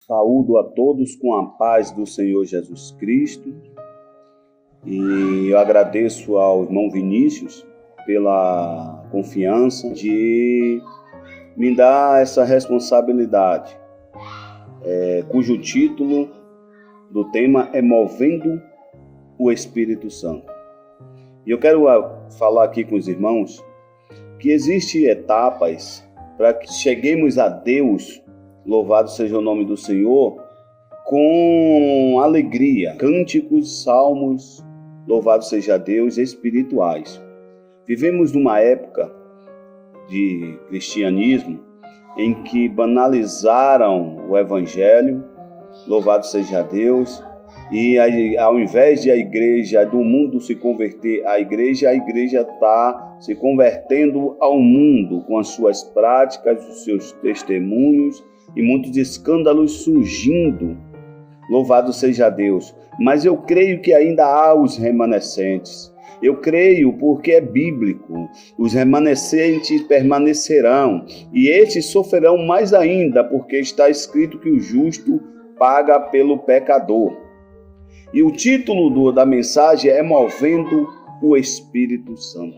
Saúdo a todos com a paz do Senhor Jesus Cristo e eu agradeço ao irmão Vinícius pela confiança de me dar essa responsabilidade, cujo título do tema é Movendo o Espírito Santo. E eu quero falar aqui com os irmãos que existem etapas para que cheguemos a Deus, louvado seja o nome do Senhor, com alegria, cânticos, salmos, louvado seja Deus, espirituais. Vivemos numa época de cristianismo em que banalizaram o evangelho, louvado seja Deus, e ao invés de a igreja do mundo se converter à igreja, a igreja está se convertendo ao mundo com as suas práticas, os seus testemunhos e muitos escândalos surgindo, louvado seja Deus. Mas eu creio que ainda há os remanescentes. Eu creio porque é bíblico, os remanescentes permanecerão e estes sofrerão mais ainda, porque está escrito que o justo paga pelo pecador. E o título da mensagem é Movendo o Espírito Santo.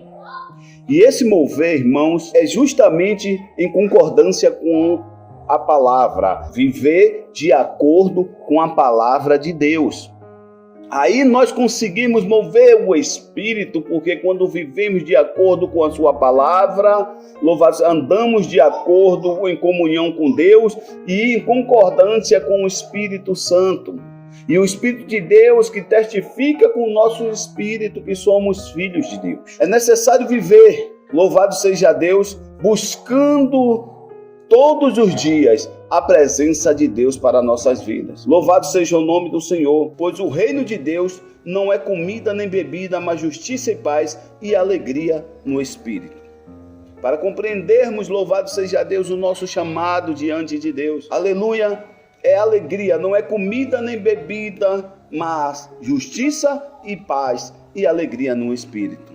E esse mover, irmãos, é justamente em concordância com a palavra, viver de acordo com a palavra de Deus. Aí nós conseguimos mover o Espírito, porque quando vivemos de acordo com a sua palavra, andamos de acordo em comunhão com Deus e em concordância com o Espírito Santo. E o Espírito de Deus que testifica com o nosso espírito que somos filhos de Deus. É necessário viver, louvado seja Deus, buscando todos os dias a presença de Deus para nossas vidas. Louvado seja o nome do Senhor, pois o reino de Deus não é comida nem bebida, mas justiça e paz e alegria no Espírito. Para compreendermos, louvado seja Deus, o nosso chamado diante de Deus. Aleluia! É alegria, não é comida nem bebida, mas justiça e paz e alegria no Espírito.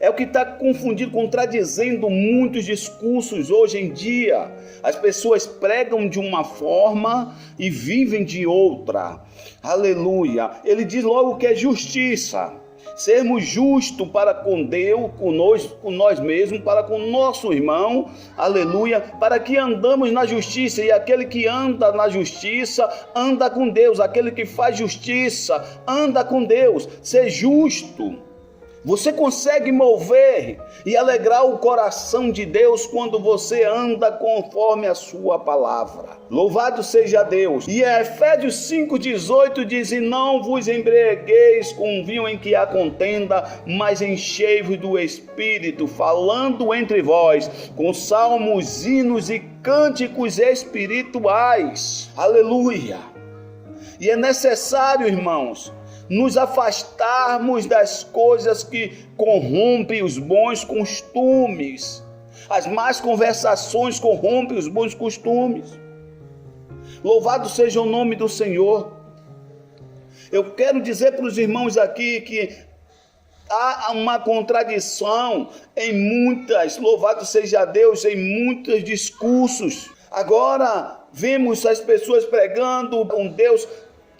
É o que está confundindo, contradizendo muitos discursos hoje em dia. As pessoas pregam de uma forma e vivem de outra. Aleluia! Ele diz logo que é justiça. Sermos justos para com Deus, com nós mesmos, para com nosso irmão, aleluia, para que andamos na justiça, e aquele que anda na justiça, anda com Deus, aquele que faz justiça, anda com Deus, ser justo. Você consegue mover e alegrar o coração de Deus quando você anda conforme a sua palavra. Louvado seja Deus. E Efésios 5,18 diz: E não vos embriagueis com vinho em que há contenda, mas enchei-vos do Espírito, falando entre vós com salmos, hinos e cânticos espirituais. Aleluia! E é necessário, irmãos, nos afastarmos das coisas que corrompem os bons costumes. As más conversações corrompem os bons costumes. Louvado seja o nome do Senhor. Eu quero dizer para os irmãos aqui que há uma contradição em muitas, louvado seja Deus, em muitos discursos. Agora vemos as pessoas pregando um Deus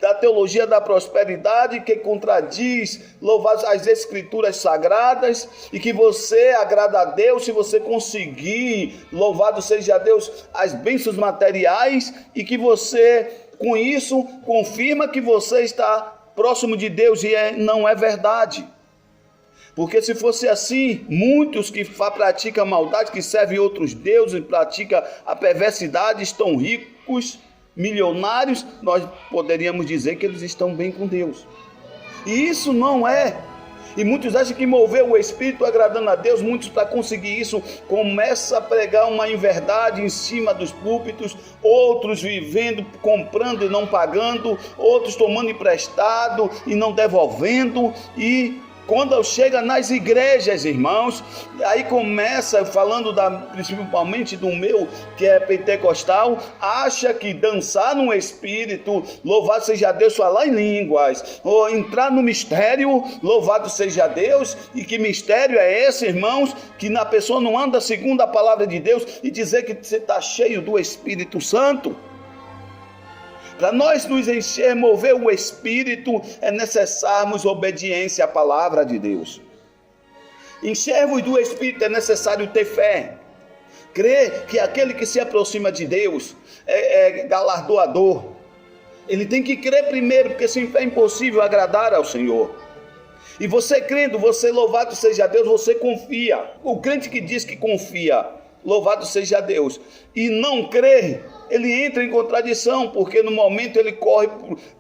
da teologia da prosperidade que contradiz, louvado as escrituras sagradas, e que você agrada a Deus se você conseguir, louvado seja Deus, as bênçãos materiais, e que você com isso confirma que você está próximo de Deus, e não é verdade. Porque se fosse assim, muitos que praticam maldade, que servem outros deuses, praticam a perversidade, estão ricos, milionários, nós poderíamos dizer que eles estão bem com Deus. E isso não é. E muitos acham que mover o Espírito agradando a Deus, muitos para conseguir isso começam a pregar uma inverdade em cima dos púlpitos, outros vivendo, comprando e não pagando, outros tomando emprestado e não devolvendo. E quando chega nas igrejas, irmãos, aí começa falando principalmente do meu, que é pentecostal, acha que dançar no Espírito, louvado seja Deus, falar em línguas, ou entrar no mistério, louvado seja Deus, e que mistério é esse, irmãos, que a pessoa não anda segundo a palavra de Deus, e dizer que você está cheio do Espírito Santo. Para nós nos encher, mover o Espírito, é necessário obediência à palavra de Deus. Encher-vos do Espírito é necessário ter fé. Crer que aquele que se aproxima de Deus é galardoador. Ele tem que crer primeiro, porque sem fé é impossível agradar ao Senhor. E você crendo, você, louvado seja Deus, você confia. O crente que diz que confia, louvado seja Deus, e não crê, ele entra em contradição, porque no momento ele corre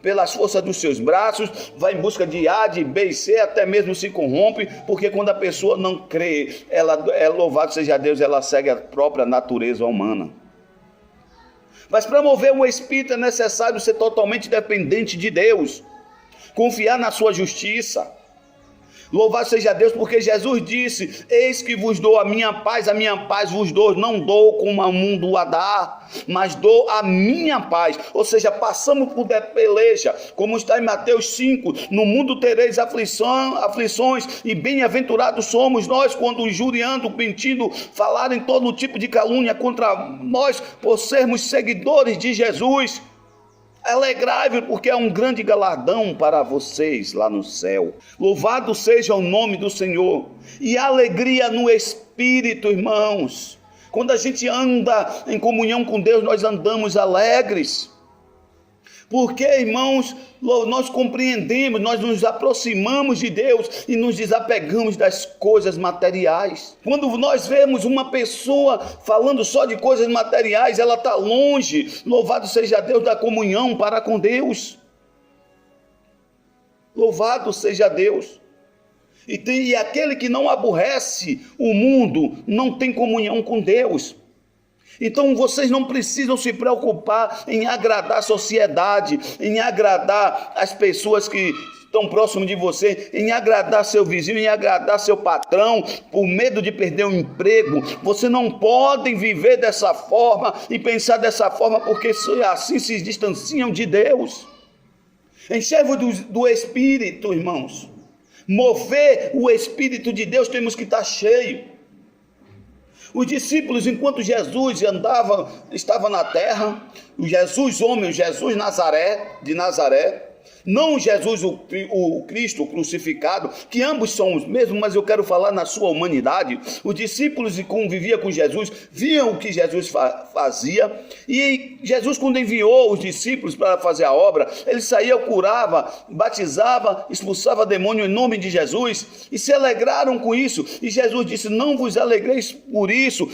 pelas forças dos seus braços, vai em busca de A, de B e C, até mesmo se corrompe, porque quando a pessoa não crê, louvado seja Deus, ela segue a própria natureza humana. Mas para mover o Espírito é necessário ser totalmente dependente de Deus, confiar na sua justiça. Louvado seja Deus, porque Jesus disse: eis que vos dou a minha paz vos dou, não dou como o mundo a dá, mas dou a minha paz. Ou seja, passamos por peleja, como está em Mateus 5, no mundo tereis aflições, e bem-aventurados somos nós, quando injuriando, mentindo, falarem todo tipo de calúnia contra nós, por sermos seguidores de Jesus. Alegrai-vos, porque é um grande galardão para vocês lá no céu. Louvado seja o nome do Senhor. E alegria no Espírito, irmãos. Quando a gente anda em comunhão com Deus, nós andamos alegres. Porque, irmãos, nós compreendemos, nós nos aproximamos de Deus e nos desapegamos das coisas materiais. Quando nós vemos uma pessoa falando só de coisas materiais, ela está longe, louvado seja Deus, da comunhão para com Deus. Louvado seja Deus. E aquele que não aborrece o mundo, não tem comunhão com Deus. Então vocês não precisam se preocupar em agradar a sociedade, em agradar as pessoas que estão próximo de você, em agradar seu vizinho, em agradar seu patrão, por medo de perder o emprego. Você não pode viver dessa forma e pensar dessa forma, porque assim se distanciam de Deus. Encher-vos do Espírito, irmãos. Mover o Espírito de Deus, temos que estar cheio. Os discípulos, enquanto Jesus estava na terra, o Jesus homem, o Jesus de Nazaré, não Jesus o Cristo crucificado, que ambos são os mesmos, mas eu quero falar na sua humanidade. Os discípulos que conviviam com Jesus, viam o que Jesus fazia, e Jesus, quando enviou os discípulos para fazer a obra, ele saía, curava, batizava, expulsava demônio em nome de Jesus, e se alegraram com isso. E Jesus disse: não vos alegreis por isso,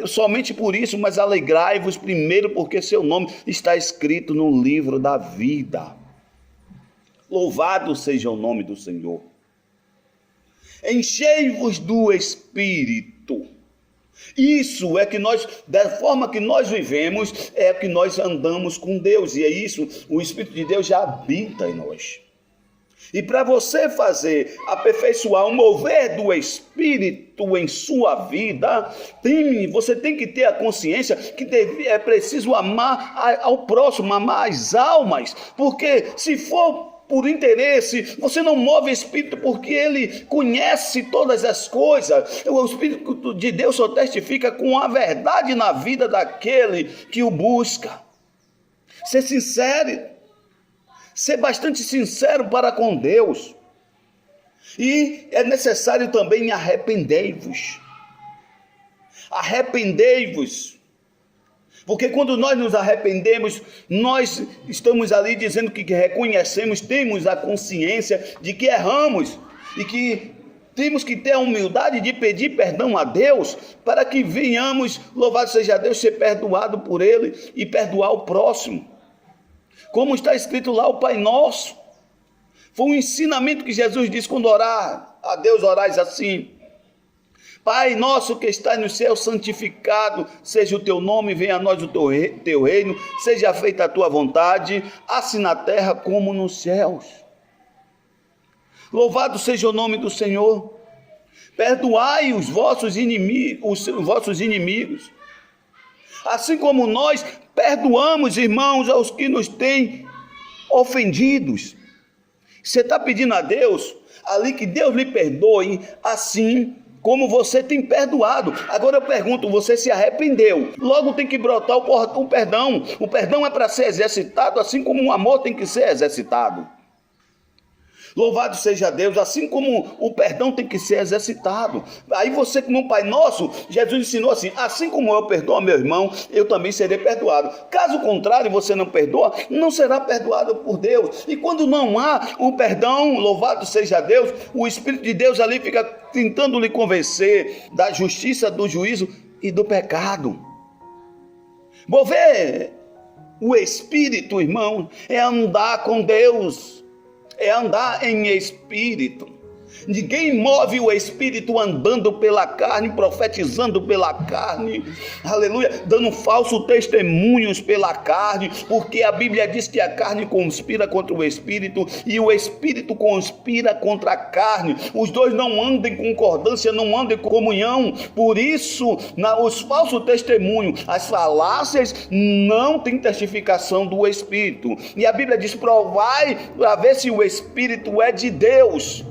somente por isso, mas alegrai-vos primeiro, porque seu nome está escrito no livro da vida. Louvado seja o nome do Senhor. Enchei-vos do Espírito. Isso é que nós, da forma que nós vivemos, é que nós andamos com Deus. E é isso, o Espírito de Deus já habita em nós. E para você aperfeiçoar o mover do Espírito em sua vida, você tem que ter a consciência que é preciso amar ao próximo, amar as almas. Porque se for por interesse, você não move o Espírito, porque ele conhece todas as coisas. O Espírito de Deus só testifica com a verdade na vida daquele que o busca. Ser sincero, ser bastante sincero para com Deus. E é necessário também arrependei-vos. Arrependei-vos. Porque quando nós nos arrependemos, nós estamos ali dizendo que reconhecemos, temos a consciência de que erramos e que temos que ter a humildade de pedir perdão a Deus, para que venhamos, louvado seja Deus, ser perdoado por Ele e perdoar o próximo. Como está escrito lá, o Pai Nosso. Foi um ensinamento que Jesus disse: quando orar a Deus, orais assim: Pai nosso que estás no céu, santificado seja o teu nome, venha a nós o teu reino, seja feita a tua vontade, assim na terra como nos céus. Louvado seja o nome do Senhor. Perdoai os vossos inimigos, assim como nós perdoamos, irmãos, aos que nos têm ofendidos. Você está pedindo a Deus ali que Deus lhe perdoe, assim como você tem perdoado. Agora eu pergunto, você se arrependeu? Logo tem que brotar o perdão. O perdão é para ser exercitado, assim como o amor tem que ser exercitado. Louvado seja Deus, assim como o perdão tem que ser exercitado. Aí você, como um Pai Nosso, Jesus ensinou assim: assim como eu perdoo meu irmão, eu também serei perdoado. Caso contrário, você não perdoa, não será perdoado por Deus. E quando não há o perdão, louvado seja Deus, o Espírito de Deus ali fica tentando lhe convencer da justiça, do juízo e do pecado. Mover o Espírito, irmão, é andar com Deus. É andar em espírito. Ninguém move o espírito andando pela carne, profetizando pela carne, aleluia, dando falsos testemunhos pela carne, porque a Bíblia diz que a carne conspira contra o espírito e o espírito conspira contra a carne. Os dois não andam em concordância, não andam em comunhão. Por isso, os falsos testemunhos, as falácias, não têm testificação do espírito. E a Bíblia diz: provai para ver se o espírito é de Deus.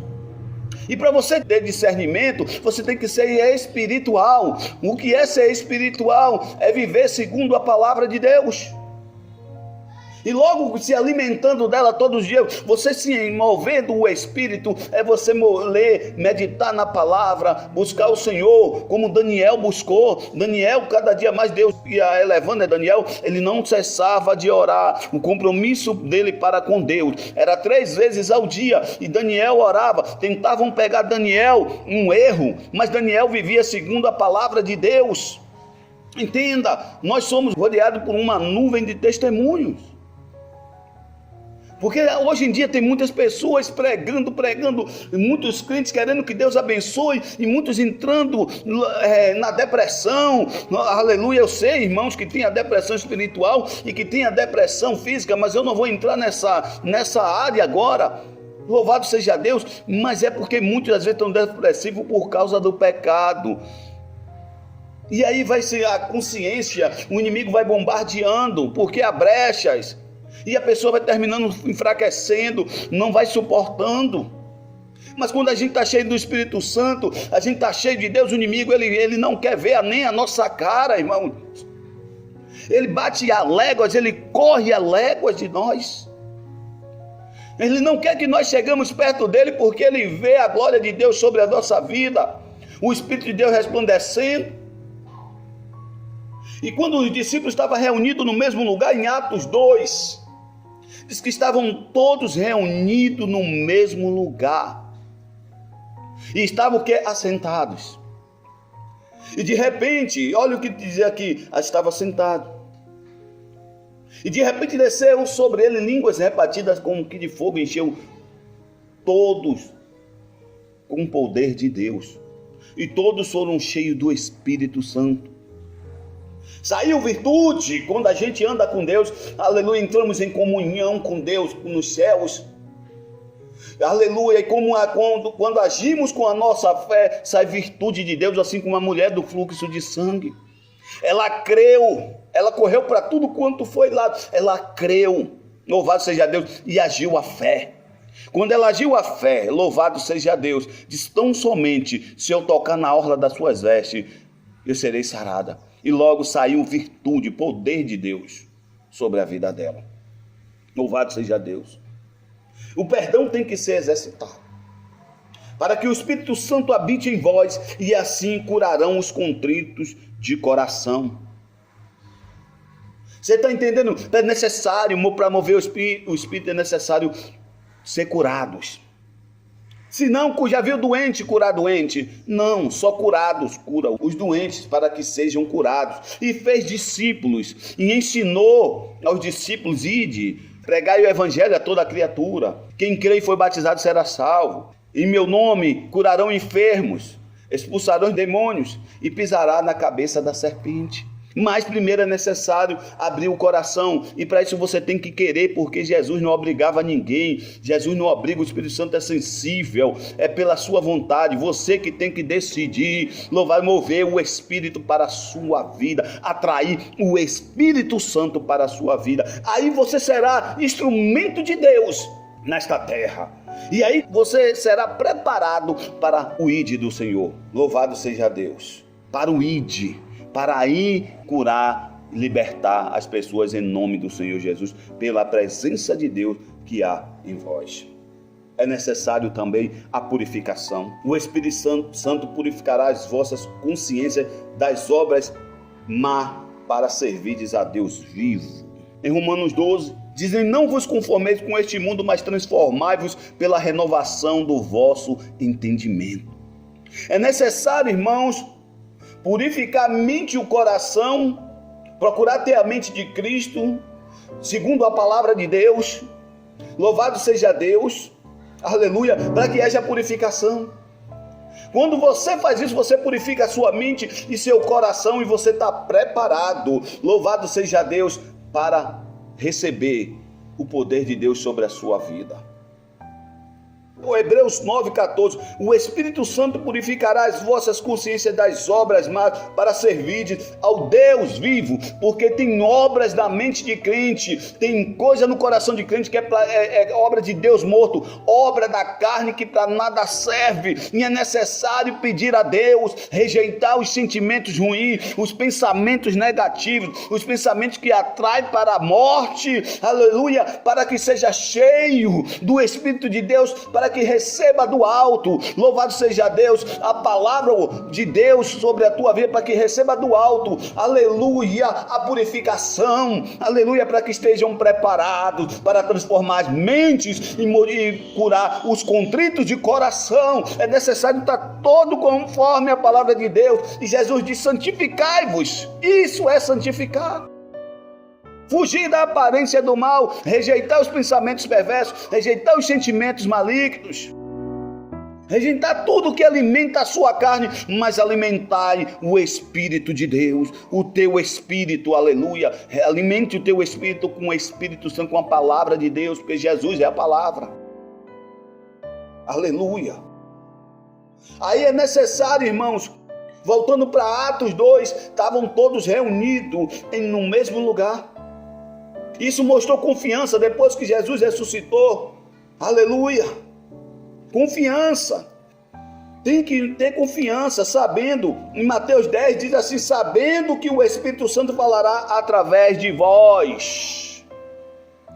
E para você ter discernimento, você tem que ser espiritual. O que é ser espiritual? É viver segundo a palavra de Deus. E logo se alimentando dela todos os dias, você se envolvendo o Espírito, é você ler, meditar na palavra, buscar o Senhor, como Daniel buscou. Daniel, cada dia mais Deus ia elevando Daniel, ele não cessava de orar. O compromisso dele para com Deus era 3 vezes ao dia, e Daniel orava. Tentavam pegar Daniel um erro, mas Daniel vivia segundo a palavra de Deus. Entenda, nós somos rodeados por uma nuvem de testemunhos. Porque hoje em dia tem muitas pessoas pregando, muitos crentes querendo que Deus abençoe, e muitos entrando na depressão. Aleluia, eu sei, irmãos, que tem a depressão espiritual e que tem a depressão física, mas eu não vou entrar nessa área agora. Louvado seja Deus, mas é porque muitos às vezes estão depressivos por causa do pecado. E aí vai ser a consciência, o inimigo vai bombardeando, porque há brechas. E a pessoa vai terminando enfraquecendo, não vai suportando. Mas quando a gente está cheio do Espírito Santo, a gente está cheio de Deus, o inimigo ele não quer ver nem a nossa cara, irmão. Ele bate a léguas, ele corre a léguas de nós. Ele não quer que nós chegamos perto dele, porque ele vê a glória de Deus sobre a nossa vida, o Espírito de Deus resplandecendo. E quando os discípulos estavam reunidos no mesmo lugar, em Atos 2, diz que estavam todos reunidos no mesmo lugar. E estavam o quê? Assentados. E de repente, olha o que diz aqui, estava sentado. E de repente desceu sobre ele línguas repartidas como que de fogo, encheu todos com o poder de Deus. E todos foram cheios do Espírito Santo. Saiu virtude quando a gente anda com Deus, aleluia, entramos em comunhão com Deus nos céus, aleluia, e quando agimos com a nossa fé, sai virtude de Deus, assim como a mulher do fluxo de sangue. Ela creu, ela correu para tudo quanto foi lá, ela creu, louvado seja Deus, e agiu a fé. Quando ela agiu a fé, louvado seja Deus, diz: tão somente se eu tocar na orla das suas vestes, eu serei sarada. E logo saiu virtude, poder de Deus sobre a vida dela. Louvado seja Deus. O perdão tem que ser exercitado, para que o Espírito Santo habite em vós, e assim curarão os contritos de coração. Você está entendendo? É necessário, para mover o Espírito é necessário ser curados. Se não, já viu doente curar doente? Não, só curados cura os doentes para que sejam curados. E fez discípulos e ensinou aos discípulos: ide, pregai o evangelho a toda criatura. Quem crê e foi batizado será salvo. Em meu nome curarão enfermos, expulsarão demônios e pisará na cabeça da serpente. Mas primeiro é necessário abrir o coração, e para isso você tem que querer, porque Jesus não obrigava ninguém, Jesus não obriga, o Espírito Santo é sensível, é pela sua vontade, você que tem que decidir, louvar, mover o Espírito para a sua vida, atrair o Espírito Santo para a sua vida, aí você será instrumento de Deus nesta terra. E aí você será preparado para o ID do Senhor. Louvado seja Deus. Para o ID, para ir curar, libertar as pessoas em nome do Senhor Jesus, pela presença de Deus que há em vós. É necessário também a purificação. O Espírito Santo purificará as vossas consciências das obras má para servirdes a Deus vivo. Em Romanos 12, dizem: não vos conformeis com este mundo, mas transformai-vos pela renovação do vosso entendimento. É necessário, irmãos, purificar a mente e o coração, procurar ter a mente de Cristo, segundo a palavra de Deus. Louvado seja Deus, aleluia, para que haja purificação. Quando você faz isso, você purifica a sua mente e seu coração, e você está preparado, louvado seja Deus, para receber o poder de Deus sobre a sua vida. O Hebreus 9,14, o Espírito Santo purificará as vossas consciências das obras más para servir ao Deus vivo, porque tem obras na mente de crente, tem coisa no coração de crente que é obra de Deus morto, obra da carne que para nada serve, e é necessário pedir a Deus, rejeitar os sentimentos ruins, os pensamentos negativos, os pensamentos que atraem para a morte, aleluia, para que seja cheio do Espírito de Deus, para que receba do alto, louvado seja Deus, a palavra de Deus sobre a tua vida, para que receba do alto, aleluia, a purificação, aleluia, para que estejam preparados para transformar as mentes e curar os contritos de coração. É necessário estar todo conforme a palavra de Deus, e Jesus diz: santificai-vos. Isso é santificar. Fugir da aparência do mal, rejeitar os pensamentos perversos, rejeitar os sentimentos malignos, rejeitar tudo que alimenta a sua carne, mas alimentai o Espírito de Deus, o teu Espírito, aleluia. Alimente o teu Espírito com o Espírito Santo, com a palavra de Deus, porque Jesus é a palavra, aleluia. Aí é necessário, irmãos, voltando para Atos 2, estavam todos reunidos no mesmo lugar. Isso mostrou confiança depois que Jesus ressuscitou. Aleluia. Confiança. Tem que ter confiança, sabendo. Em Mateus 10 diz assim: sabendo que o Espírito Santo falará através de vós.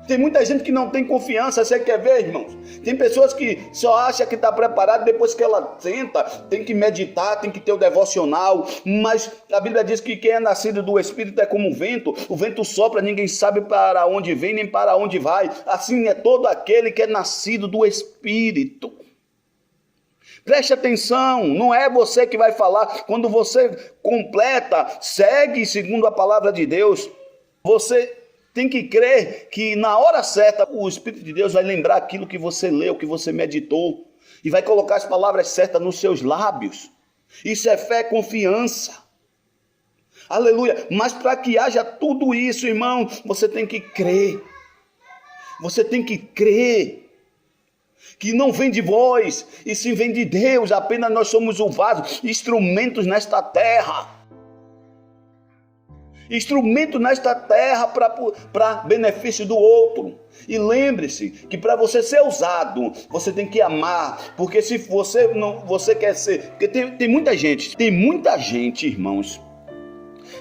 Tem muita gente que não tem confiança. Você quer ver, irmãos? Tem pessoas que só acham que está preparado depois que ela tenta. Tem que meditar, tem que ter o devocional. Mas a Bíblia diz que quem é nascido do Espírito é como um vento. O vento sopra, ninguém sabe para onde vem nem para onde vai. Assim é todo aquele que é nascido do Espírito. Preste atenção, não é você que vai falar. Quando você completa, segue segundo a palavra de Deus, você tem que crer que na hora certa o Espírito de Deus vai lembrar aquilo que você leu, que você meditou, e vai colocar as palavras certas nos seus lábios. Isso é fé, confiança. Aleluia. Mas para que haja tudo isso, irmão, você tem que crer. Você tem que crer que não vem de vós, e sim vem de Deus. Apenas nós somos o vaso, instrumentos nesta terra. Instrumento nesta terra para benefício do outro. E lembre-se que para você ser usado, você tem que amar. Porque se você quer ser... Porque tem muita gente, irmãos,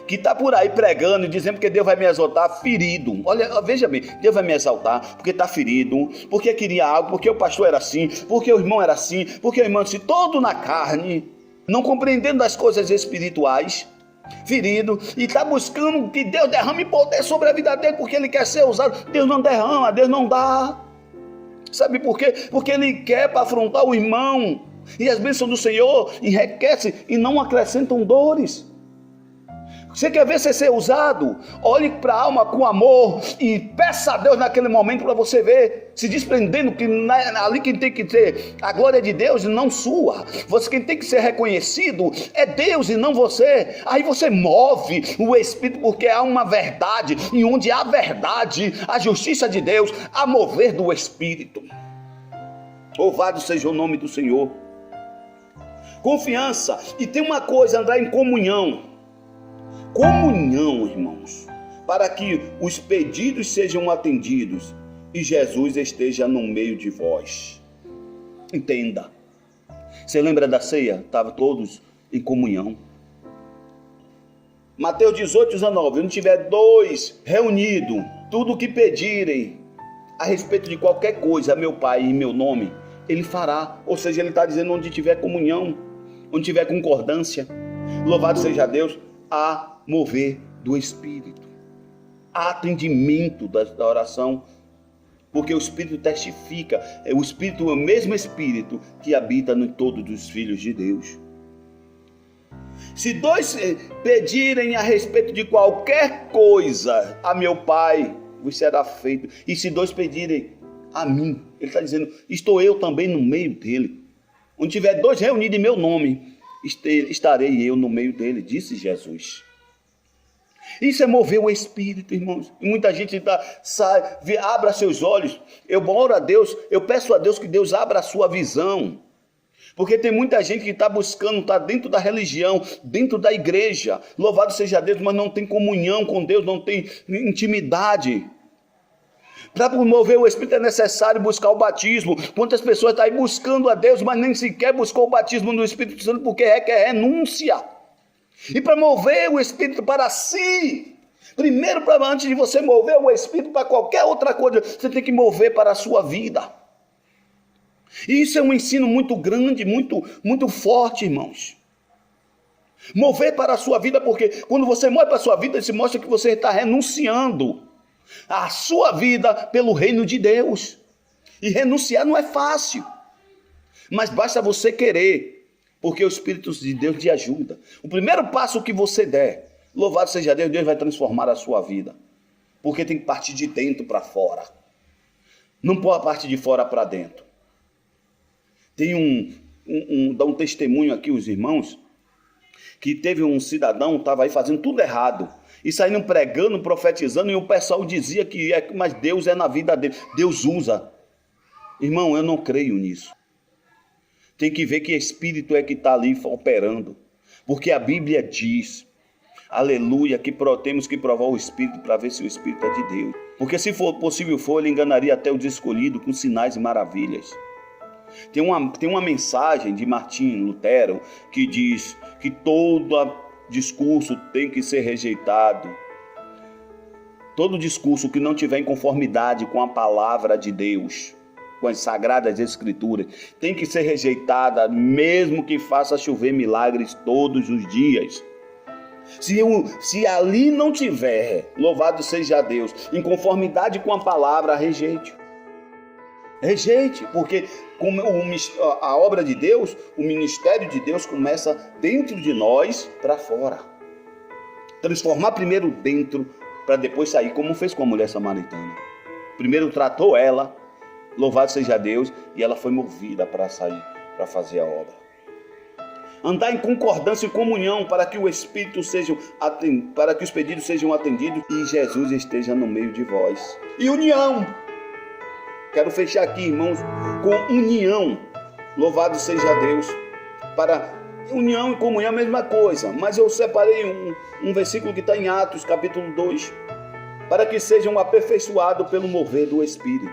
que está por aí pregando e dizendo que Deus vai me exaltar ferido. Olha, veja bem, Deus vai me exaltar porque está ferido, porque queria algo, porque o pastor era assim, porque o irmão era assim, porque o irmão se todo na carne, não compreendendo as coisas espirituais, ferido, e está buscando que Deus derrame poder sobre a vida dele, porque ele quer ser usado. Deus não derrama, Deus não dá. Sabe por quê? Porque ele quer para afrontar o irmão, e as bênçãos do Senhor enriquecem e não acrescentam dores. Você quer ver você ser usado? Olhe para a alma com amor e peça a Deus naquele momento para você ver, se desprendendo que ali quem tem que ter a glória de Deus e não sua. Quem tem que ser reconhecido é Deus e não você. Aí você move o Espírito, porque há uma verdade, e onde há verdade, a justiça de Deus, a mover do Espírito. Louvado seja o nome do Senhor. Confiança. E tem uma coisa, andar em comunhão. Comunhão, irmãos, para que os pedidos sejam atendidos e Jesus esteja no meio de vós. Entenda. Você lembra da ceia? Estavam todos em comunhão. Mateus 18, 19. Onde tiver dois reunidos, tudo o que pedirem a respeito de qualquer coisa a meu Pai em meu nome, Ele fará. Ou seja, Ele está dizendo onde tiver comunhão, onde tiver concordância. Louvado seja Deus, a mover do Espírito. Há atendimento da oração, porque o Espírito testifica. O Espírito é o mesmo Espírito que habita em todos os filhos de Deus. Se dois pedirem a respeito de qualquer coisa a meu Pai, vos será feito. E se dois pedirem a mim, Ele está dizendo, estou eu também no meio dele. Onde tiver dois reunidos em meu nome, estarei eu no meio dele, disse Jesus. Isso é mover o Espírito, irmãos. E muita gente abra seus olhos. Eu oro a Deus, eu peço a Deus que Deus abra a sua visão. Porque tem muita gente que está buscando, está dentro da religião, dentro da igreja. Louvado seja Deus, mas não tem comunhão com Deus, não tem intimidade. Para mover o Espírito é necessário buscar o batismo. Quantas pessoas estão aí buscando a Deus, mas nem sequer buscou o batismo do Espírito Santo, porque requer renúncia. E para mover o Espírito para si, primeiro, antes de você mover o Espírito para qualquer outra coisa, você tem que mover para a sua vida. E isso é um ensino muito grande, muito forte, irmãos. Mover para a sua vida, porque quando você move para a sua vida, isso mostra que você está renunciando a sua vida pelo reino de Deus. E renunciar não é fácil, mas basta você querer. Porque o Espírito de Deus te ajuda. O primeiro passo que você der, louvado seja Deus, Deus vai transformar a sua vida. Porque tem que partir de dentro para fora. Não pode partir de fora para dentro. Tem dá um testemunho aqui, os irmãos, que teve um cidadão, estava aí fazendo tudo errado. E saindo pregando, profetizando, e o pessoal dizia que mas Deus é na vida dele. Deus usa. Irmão, eu não creio nisso. Tem que ver que Espírito é que está ali operando. Porque a Bíblia diz, aleluia, que temos que provar o Espírito para ver se o Espírito é de Deus. Porque se for possível ele enganaria até os escolhidos com sinais e maravilhas. Tem uma mensagem de Martim Lutero que diz que todo discurso tem que ser rejeitado. Todo discurso que não tiver em conformidade com a palavra de Deus, com as sagradas escrituras, tem que ser rejeitada, mesmo que faça chover milagres todos os dias. Se ali não tiver, louvado seja Deus, em conformidade com a palavra, rejeite. Rejeite, porque a obra de Deus, o ministério de Deus começa dentro de nós para fora. Transformar primeiro dentro, para depois sair, como fez com a mulher samaritana. Primeiro tratou ela, louvado seja Deus, e ela foi movida para sair, para fazer a obra. Andar em concordância e comunhão para que o Espírito para que os pedidos sejam atendidos e Jesus esteja no meio de vós. E união. Quero fechar aqui, irmãos, com união. Louvado seja Deus. Para união e comunhão é a mesma coisa, mas eu separei um versículo que está em Atos, capítulo 2, para que sejam aperfeiçoados pelo mover do Espírito.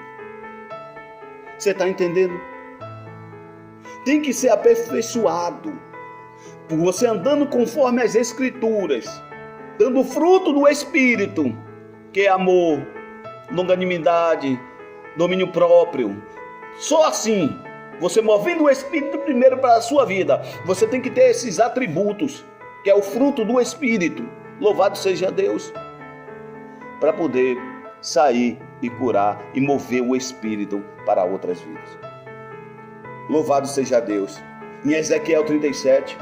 Você está entendendo? Tem que ser aperfeiçoado. Por você andando conforme as Escrituras, dando fruto do Espírito, que é amor, longanimidade, domínio próprio. Só assim, você movendo o Espírito primeiro para a sua vida, você tem que ter esses atributos, que é o fruto do Espírito. Louvado seja Deus. Para poder sair e curar e mover o Espírito para outras vidas. Louvado seja Deus. Em Ezequiel 37,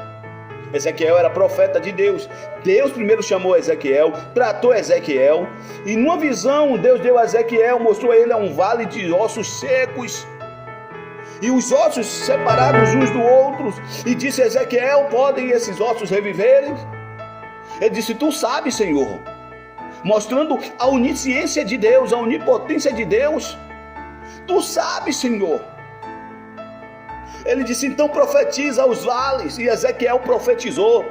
Ezequiel era profeta de Deus. Deus primeiro chamou Ezequiel, tratou Ezequiel, e numa visão Deus deu a Ezequiel, mostrou a ele um vale de ossos secos, e os ossos separados uns do outro, e disse a Ezequiel: podem esses ossos reviverem? Ele disse: tu sabes, Senhor, mostrando a onisciência de Deus, a onipotência de Deus. Tu sabes, Senhor. Ele disse: então profetiza aos vales. E Ezequiel profetizou.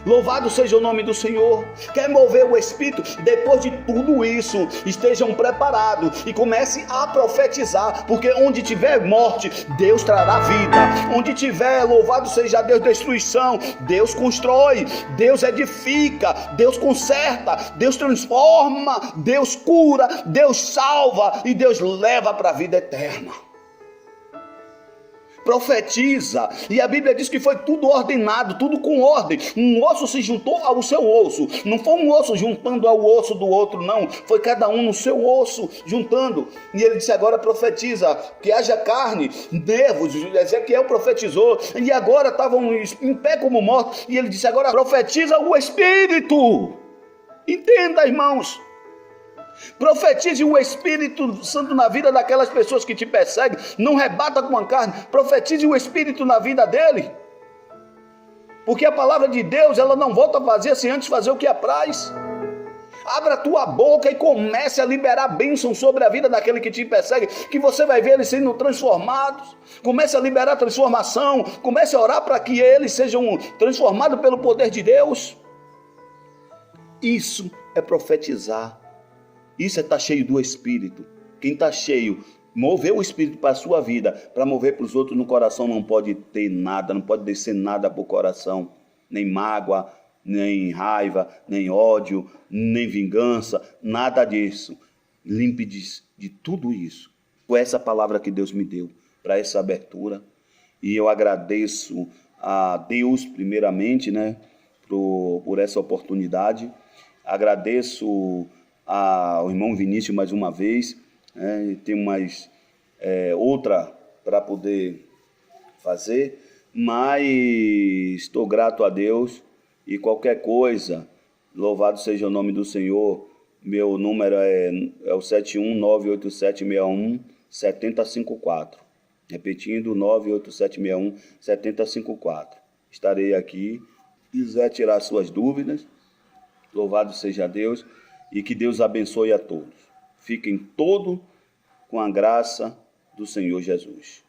Louvado seja o nome do Senhor. Quer mover o Espírito? Depois de tudo isso, estejam preparados e comecem a profetizar, porque onde tiver morte, Deus trará vida. Onde tiver, louvado seja Deus, destruição, Deus constrói, Deus edifica, Deus conserta, Deus transforma, Deus cura, Deus salva e Deus leva para a vida eterna. Profetiza, e a Bíblia diz que foi tudo ordenado, tudo com ordem. Um osso se juntou ao seu osso, não foi um osso juntando ao osso do outro, não, foi cada um no seu osso juntando. E ele disse: agora profetiza, que haja carne, nervos. Ezequiel profetizou, e agora estavam em pé como mortos, e ele disse: agora profetiza o Espírito. Entenda, irmãos. Profetize o Espírito Santo na vida daquelas pessoas que te perseguem. Não rebata com a carne. Profetize o Espírito na vida dele. Porque a palavra de Deus, ela não volta vazia sem antes fazer o que apraz. Abra a tua boca e comece a liberar bênção sobre a vida daquele que te persegue, que você vai ver eles sendo transformados. Comece a liberar transformação. Comece a orar para que eles sejam transformados pelo poder de Deus. Isso é profetizar. Isso é estar cheio do Espírito. Quem está cheio, mover o Espírito para a sua vida, para mover para os outros no coração, não pode ter nada, não pode descer nada para o coração. Nem mágoa, nem raiva, nem ódio, nem vingança, nada disso. Limpe de tudo isso. Foi essa palavra que Deus me deu para essa abertura. E eu agradeço a Deus, primeiramente, por essa oportunidade. Agradeço ao irmão Vinícius mais uma vez, tem mais outra para poder fazer, mas estou grato a Deus. E qualquer coisa, louvado seja o nome do Senhor. Meu número é o 71987617054, repetindo, 987617054. Estarei aqui, se quiser tirar suas dúvidas. Louvado seja Deus. E que Deus abençoe a todos. Fiquem todos com a graça do Senhor Jesus.